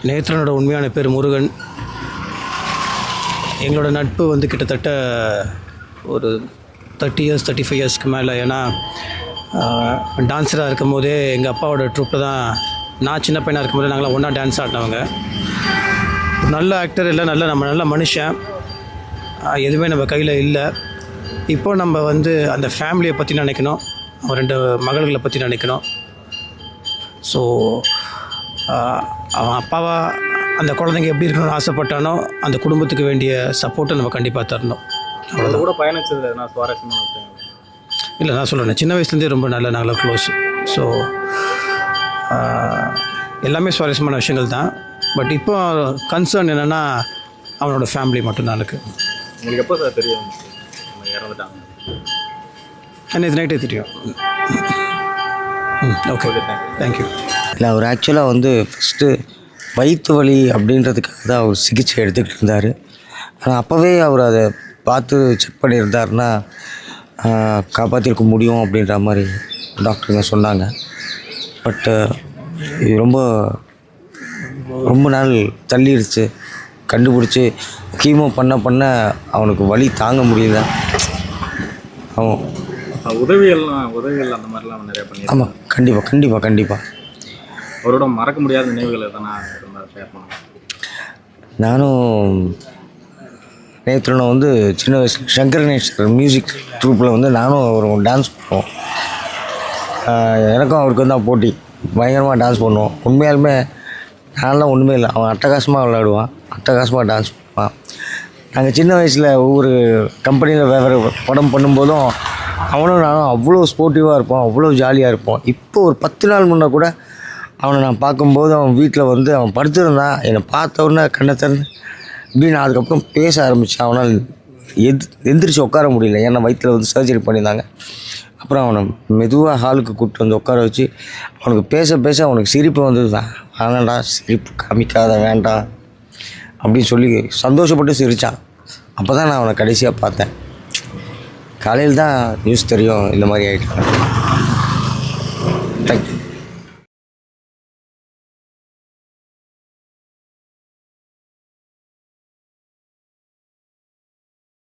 நேத்ரனோட உண்மையான பேர் முருகன். எங்களோட நட்பு வந்து கிட்டத்தட்ட ஒரு 30 இயர்ஸ் 35 இயர்ஸ்க்கு மேலே. ஏன்னா டான்ஸராக இருக்கும் போதே எங்கள் அப்பாவோட ட்ரூப்பில் தான் நான் சின்ன பையனாக இருக்கும்போது நாங்களாம் ஒன்றா டான்ஸ் ஆடினவங்க. நல்ல ஆக்டர் இல்லை, நல்ல மனுஷன். எதுவுமே நம்ம கையில் இல்லை. இப்போ நம்ம வந்து அந்த ஃபேமிலியை பற்றி நினைக்கணும், 2 மகள்களை பற்றி நினைக்கணும். ஸோ அவன் அப்பாவா அந்த குழந்தைங்க எப்படி இருக்கணும்னு ஆசைப்பட்டானோ அந்த குடும்பத்துக்கு வேண்டிய சப்போர்ட்டை நம்ம கண்டிப்பாக தரணும். அவ்வளோ கூட பயணிச்சது நான் சுவாரஸ்யமான விஷயம் இல்லை. நான் சொல்கிறேன், சின்ன வயசுலேருந்தே ரொம்ப நாங்களாம் க்ளோஸ். ஸோ எல்லாமே சுவாரஸ்யமான விஷயங்கள் தான். பட் இப்போ கன்சர்ன் என்னென்னா அவனோட ஃபேமிலி மட்டும்தான் இருக்குது. உங்களுக்கு எப்போ சார் தெரியும் இறந்துட்டாங்க? நேற்று நைட்டே தெரியும். Okay, thank you. இல்லை, அவர் ஆக்சுவலாக வந்து ஃபஸ்ட்டு வயிற்று வலி அப்படின்றதுக்காக தான் அவர் சிகிச்சை எடுத்துக்கிட்டு இருந்தார். ஆனால் அப்போவே அவர் அதை பார்த்து செக் பண்ணியிருந்தாருன்னா காப்பாற்றிருக்க முடியும் அப்படின்ற மாதிரி டாக்டருங்க சொன்னாங்க. பட்டு இது ரொம்ப நாள் தள்ளிடுச்சு. கண்டுபிடிச்சி கீமோ பண்ண அவனுக்கு வலி தாங்க முடியல. அவன் உதவிகள் அந்த மாதிரிலாம் நிறையா பண்ணி. ஆமாம், கண்டிப்பாக. அவரோட மறக்க முடியாத நினைவுகள் எதனா ஷேர் பண்ணுவேன். நானும் நேத்ரனும் வந்து சின்ன வயசில் சங்கரநேஸ்வர் மியூசிக் ட்ரூப்பில் வந்து நானும் ஒரு டான்ஸ் பண்ணுவோம். எனக்கும் அவருக்கு வந்து போட்டி பயங்கரமாக டான்ஸ் பண்ணுவோம். உண்மையாலுமே நான்லாம் ஒன்றுமே இல்லை, அவன் அட்டகாசமாக விளையாடுவான், அட்டகாசமாக டான்ஸ் பண்ணுவான். நாங்கள் சின்ன வயசில் ஒவ்வொரு கம்பெனியில் வேறு படம் பண்ணும்போதும் அவனும் நானும் அவ்வளோ ஸ்போர்ட்டிவாக இருப்போம், அவ்வளோ ஜாலியாக இருப்போம். இப்போ ஒரு 10 நாள் முன்னே கூட அவனை நான் பார்க்கும்போது அவன் வீட்டில் வந்து அவன் படுத்துருந்தான். என்னை பார்த்த உடனே கண்ணை திறந்து இப்படி நான் அதுக்கப்புறம் பேச ஆரம்பித்தேன். அவனால் எந்திரிச்சு உட்கார முடியல, ஏன்னா வயிற்றில் வந்து சர்ஜரி பண்ணியிருந்தாங்க. அப்புறம் அவனை மெதுவாக ஹாலுக்கு கூப்பிட்டு வந்து உட்கார வச்சு அவனுக்கு பேச அவனுக்கு சிரிப்பு வந்தது தான். வேணாண்டா, சிரிப்பு காமிக்காத, வேண்டாம் அப்படின்னு சொல்லி சந்தோஷப்பட்டு சிரித்தான். அப்போ தான் நான் அவனை கடைசியாக பார்த்தேன். காலையில் தான் நியூஸ் தெரியும் இந்த மாதிரி ஆகிட்டாங்க. தேங்க்யூ.